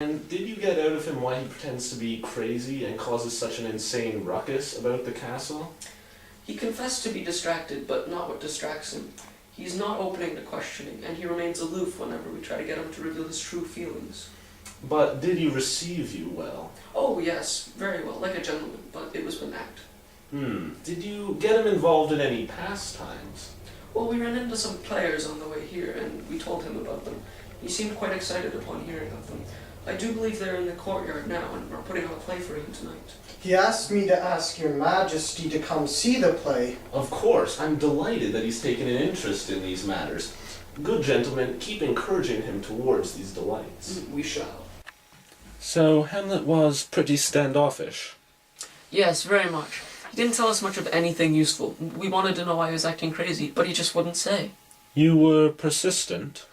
And did you get out of him why he pretends to be crazy and causes such an insane ruckus about the castle? He confessed to be distracted, but not what distracts him. He's not opening to questioning, and he remains aloof whenever we try to get him to reveal his true feelings. But did he receive you well? Oh, yes, very well, like a gentleman, but it was an act. Did you get him involved in any pastimes? Well, we ran into some players on the way here, and we told him about them. He seemed quite excited upon hearing of them. I do believe they're in the courtyard now, and are putting on a play for him tonight. He asked me to ask your majesty to come see the play. Of course, I'm delighted that he's taken an interest in these matters. Good gentlemen, keep encouraging him towards these delights. We shall. So, Hamlet was pretty standoffish. Yes, very much. He didn't tell us much of anything useful. We wanted to know why he was acting crazy, but he just wouldn't say. You were persistent?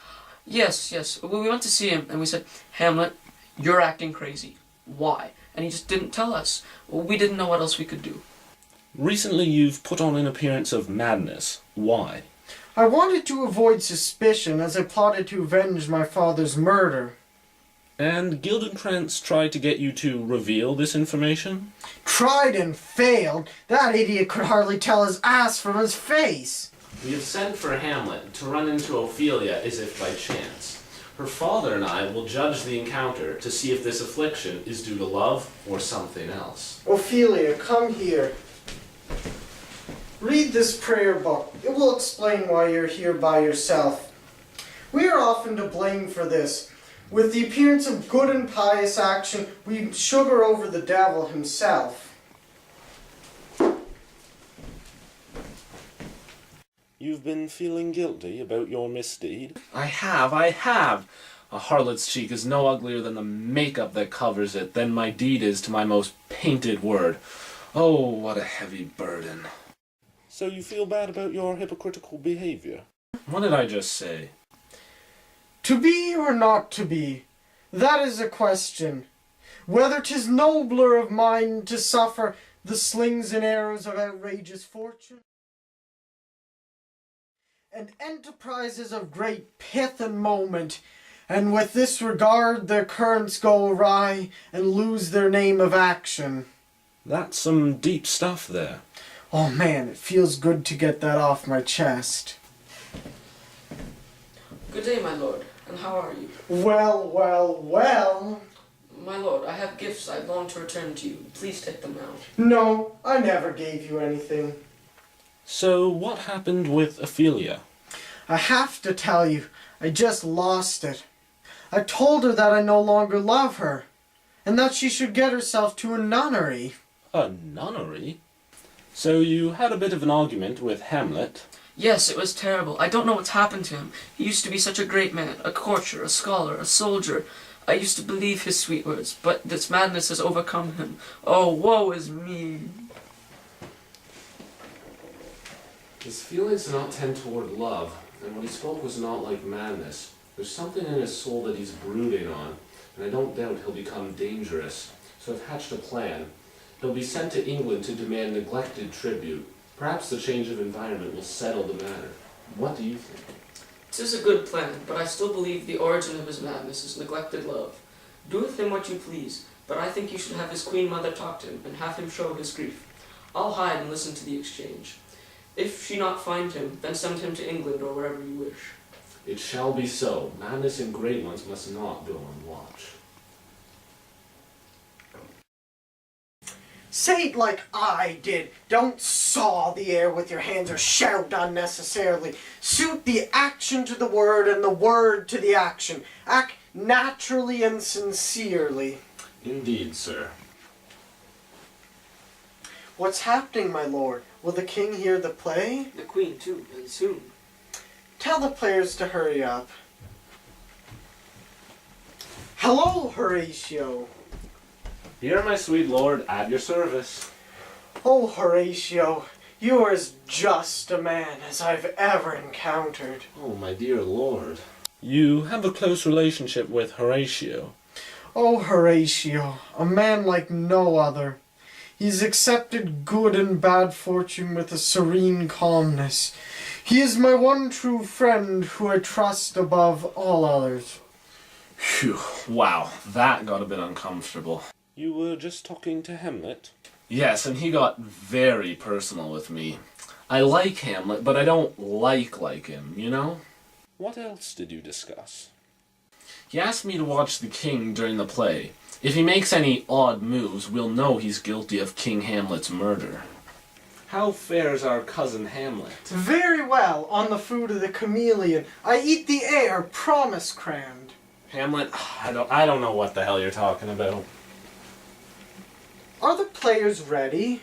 Yes. We went to see him, and we said, Hamlet, you're acting crazy. Why? And he just didn't tell us. We didn't know what else we could do. Recently you've put on an appearance of madness. Why? I wanted to avoid suspicion as I plotted to avenge my father's murder. And Gildenkrantz tried to get you to reveal this information? Tried and failed. That idiot could hardly tell his ass from his face. We have sent for Hamlet to run into Ophelia as if by chance. Her father and I will judge the encounter to see if this affliction is due to love or something else. Ophelia, come here. Read this prayer book. It will explain why you're here by yourself. We are often to blame for this. With the appearance of good and pious action, we sugar over the devil himself. You've been feeling guilty about your misdeed? I have. A harlot's cheek is no uglier than the makeup that covers it, than my deed is to my most painted word. Oh, what a heavy burden. So you feel bad about your hypocritical behavior? What did I just say? To be or not to be, that is a question. Whether 'tis nobler of mind to suffer the slings and arrows of outrageous fortune, and enterprises of great pith and moment, and with this regard their currents go awry and lose their name of action. That's some deep stuff there. Oh man, it feels good to get that off my chest. Good day, my lord, and how are you? Well. My lord, I have gifts I long to return to you. Please take them now. No, I never gave you anything. So what happened with Ophelia? I have to tell you, I just lost it. I told her that I no longer love her, and that she should get herself to a nunnery. A nunnery? So you had a bit of an argument with Hamlet? Yes, it was terrible. I don't know what's happened to him. He used to be such a great man, a courtier, a scholar, a soldier. I used to believe his sweet words, but this madness has overcome him. Oh, woe is me. His feelings did not tend toward love, and what he spoke was not like madness. There's something in his soul that he's brooding on, and I don't doubt he'll become dangerous. So I've hatched a plan. He'll be sent to England to demand neglected tribute. Perhaps the change of environment will settle the matter. What do you think? 'Tis a good plan, but I still believe the origin of his madness is neglected love. Do with him what you please, but I think you should have his queen mother talk to him, and have him show his grief. I'll hide and listen to the exchange. If she not find him, then send him to England or wherever you wish. It shall be so. Madness in great ones must not go on watch. Say it like I did. Don't saw the air with your hands or shout unnecessarily. Suit the action to the word and the word to the action. Act naturally and sincerely. Indeed, sir. What's happening, my lord? Will the king hear the play? The queen, too, and soon. Tell the players to hurry up. Hello, Horatio. Here, my sweet lord, at your service. Oh, Horatio, you are as just a man as I've ever encountered. Oh, my dear lord. You have a close relationship with Horatio. Oh, Horatio, a man like no other. He's accepted good and bad fortune with a serene calmness. He is my one true friend who I trust above all others. Phew, wow, that got a bit uncomfortable. You were just talking to Hamlet? Yes, and he got very personal with me. I like Hamlet, but I don't like him, you know? What else did you discuss? He asked me to watch the king during the play. If he makes any odd moves, we'll know he's guilty of King Hamlet's murder. How fares our cousin Hamlet? Very well, on the food of the chameleon. I eat the air, promise crammed. Hamlet, I don't know what the hell you're talking about. Are the players ready?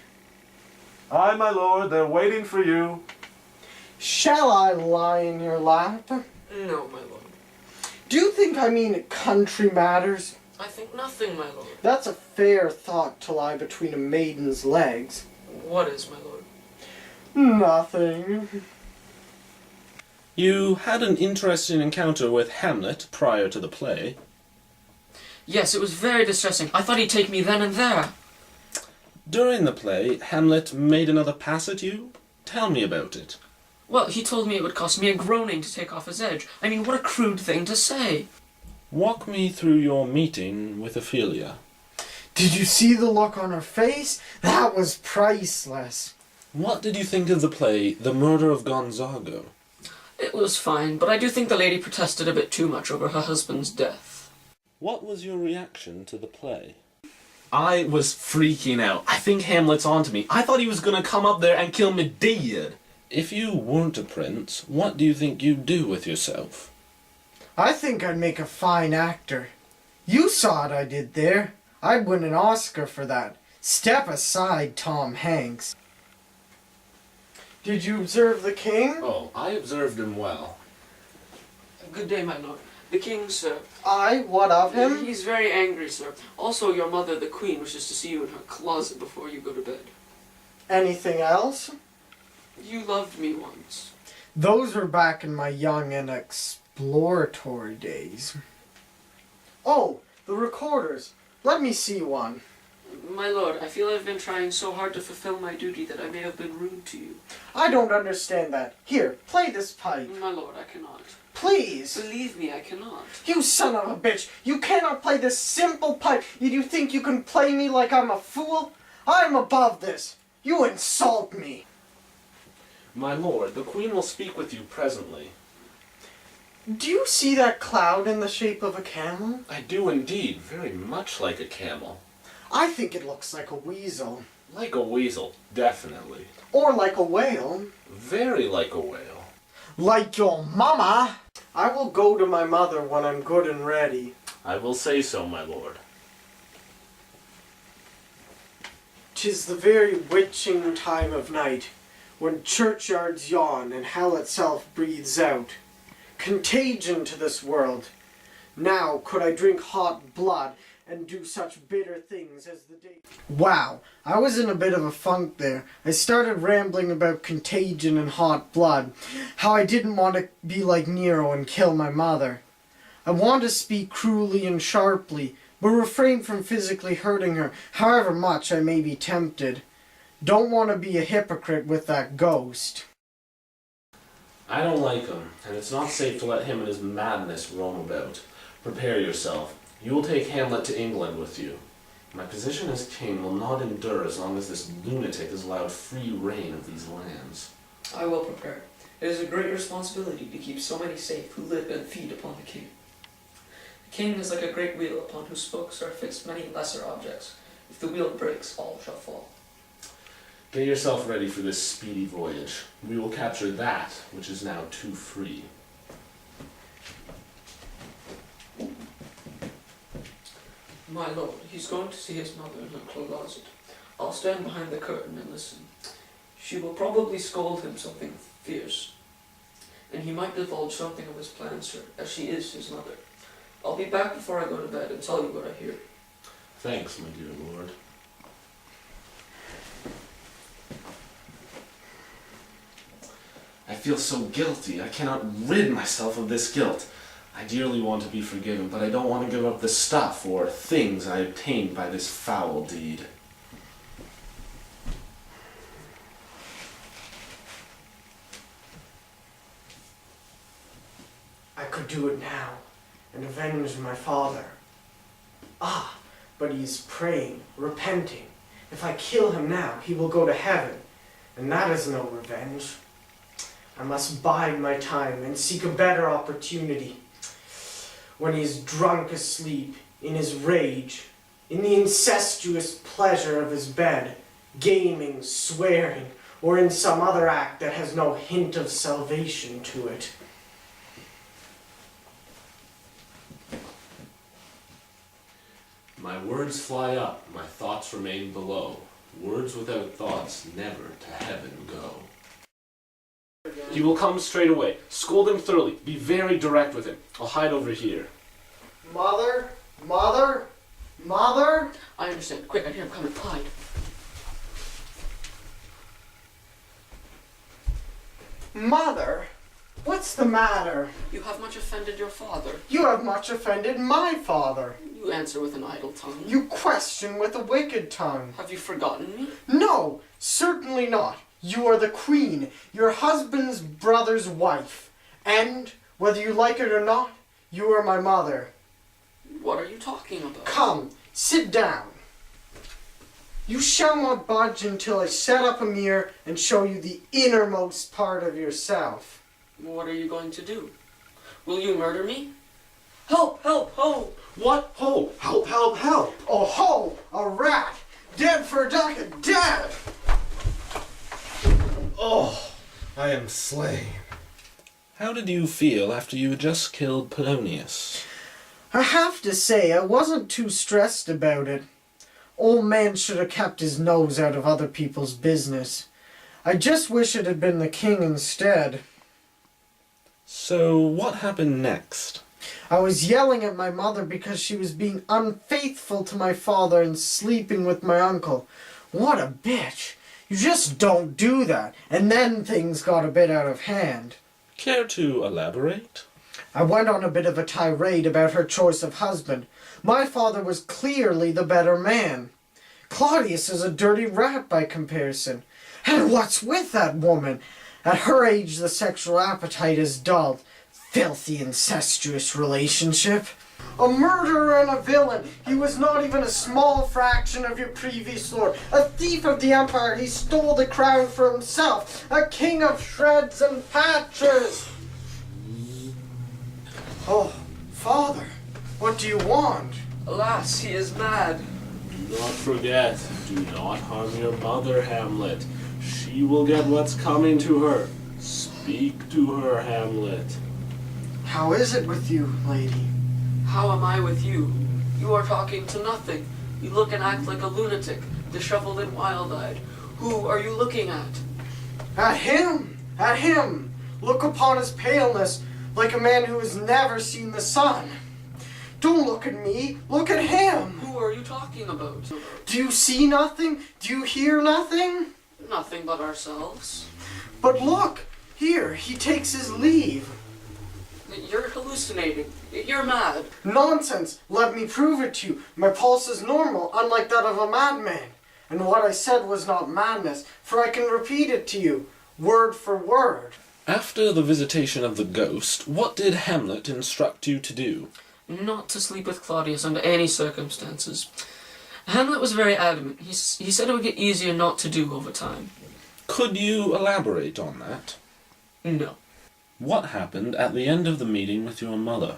Aye, my lord, they're waiting for you. Shall I lie in your lap? No, my lord. Do you think I mean country matters? I think nothing, my lord. That's a fair thought to lie between a maiden's legs. What is, my lord? Nothing. You had an interesting encounter with Hamlet prior to the play. Yes, it was very distressing. I thought he'd take me then and there. During the play, Hamlet made another pass at you? Tell me about it. Well, he told me it would cost me a groaning to take off his edge. I mean, what a crude thing to say. Walk me through your meeting with Ophelia. Did you see the look on her face? That was priceless. What did you think of the play, The Murder of Gonzago? It was fine, but I do think the lady protested a bit too much over her husband's death. What was your reaction to the play? I was freaking out. I think Hamlet's onto me. I thought he was gonna come up there and kill me dead. If you weren't a prince, what do you think you'd do with yourself? I think I'd make a fine actor. You saw what I did there. I'd win an Oscar for that. Step aside, Tom Hanks. Did you observe the king? Oh, I observed him well. Good day, my lord. The king, sir. Aye, what of him? He's very angry, sir. Also, your mother, the queen, wishes to see you in her closet before you go to bed. Anything else? You loved me once. Those were back in my young and exploratory days. Oh, the recorders. Let me see one. My lord, I feel I've been trying so hard to fulfill my duty that I may have been rude to you. I don't understand that. Here, play this pipe. My lord, I cannot. Please. Believe me, I cannot. You son of a bitch. You cannot play this simple pipe. You think you can play me like I'm a fool? I'm above this. You insult me. My lord, the queen will speak with you presently. Do you see that cloud in the shape of a camel? I do indeed, very much like a camel. I think it looks like a weasel. Like a weasel, definitely. Or like a whale. Very like a whale. Like your mama. I will go to my mother when I'm good and ready. I will say so, my lord. 'Tis the very witching time of night, when churchyards yawn and hell itself breathes out. Contagion to this world. Now could I drink hot blood and do such bitter things as the day... Wow, I was in a bit of a funk there. I started rambling about contagion and hot blood, how I didn't want to be like Nero and kill my mother. I want to speak cruelly and sharply, but refrain from physically hurting her, however much I may be tempted. Don't want to be a hypocrite with that ghost. I don't like him, and it's not safe to let him and his madness roam about. Prepare yourself. You will take Hamlet to England with you. My position as king will not endure as long as this lunatic is allowed free reign of these lands. I will prepare. It is a great responsibility to keep so many safe who live and feed upon the king. The king is like a great wheel upon whose spokes are fixed many lesser objects. If the wheel breaks, all shall fall. Get yourself ready for this speedy voyage. We will capture that which is now too free. My lord, he's going to see his mother in her closet. I'll stand behind the curtain and listen. She will probably scold him something fierce, and he might divulge something of his plans, sir, as she is his mother. I'll be back before I go to bed and tell you what I hear. Thanks, my dear lord. I feel so guilty. I cannot rid myself of this guilt. I dearly want to be forgiven, but I don't want to give up the stuff or things I obtained by this foul deed. I could do it now. and avenge my father. Ah, but he is praying, repenting. If I kill him now, he will go to heaven, and that is no revenge. I must bide my time and seek a better opportunity. When he is drunk asleep, in his rage, in the incestuous pleasure of his bed, gaming, swearing, or in some other act that has no hint of salvation to it. My words fly up, my thoughts remain below. Words without thoughts never to heaven go. He will come straight away. Scold him thoroughly. Be very direct with him. I'll hide over here. Mother? Mother? Mother? I understand. Quick, I hear him coming. Hide. Mother? What's the matter? You have much offended your father. You have much offended my father. You answer with an idle tongue. You question with a wicked tongue. Have you forgotten me? No, certainly not. You are the queen, your husband's brother's wife. And, whether you like it or not, you are my mother. What are you talking about? Come, sit down. You shall not budge until I set up a mirror and show you the innermost part of yourself. What are you going to do? Will you murder me? Help! Help! Help! What? Ho! Help, help, help! Oh ho, a rat! Dead for a ducat, dead! Oh, I am slain. How did you feel after you had just killed Polonius? I have to say, I wasn't too stressed about it. Old man should have kept his nose out of other people's business. I just wish it had been the king instead. So, what happened next? I was yelling at my mother because she was being unfaithful to my father and sleeping with my uncle. What a bitch! You just don't do that. And then things got a bit out of hand. Care to elaborate? I went on a bit of a tirade about her choice of husband. My father was clearly the better man. Claudius is a dirty rat by comparison. And what's with that woman? At her age, the sexual appetite is dulled. Filthy, incestuous relationship. A murderer and a villain. He was not even a small fraction of your previous lord. A thief of the empire. He stole the crown for himself. A king of shreds and patches. Oh, father, what do you want? Alas, he is mad. Do not forget, do not harm your mother, Hamlet. She will get what's coming to her. Speak to her, Hamlet. How is it with you, lady? How am I with you? You are talking to nothing. You look and act like a lunatic, disheveled and wild-eyed. Who are you looking at? At him! At him! Look upon his paleness, like a man who has never seen the sun. Don't look at me, look at him! Who are you talking about? Do you see nothing? Do you hear nothing? Nothing but ourselves. But look, here, he takes his leave. You're hallucinating. You're mad. Nonsense! Let me prove it to you. My pulse is normal, unlike that of a madman. And what I said was not madness, for I can repeat it to you, word for word. After the visitation of the ghost, what did Hamlet instruct you to do? Not to sleep with Claudius under any circumstances. Hamlet was very adamant. He said it would get easier not to do over time. Could you elaborate on that? No. What happened at the end of the meeting with your mother?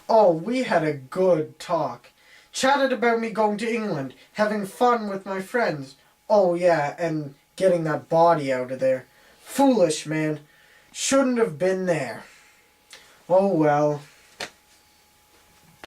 Oh, we had a good talk. Chatted about me going to England, having fun with my friends. Oh yeah, and getting that body out of there. Foolish, man. Shouldn't have been there. Oh well.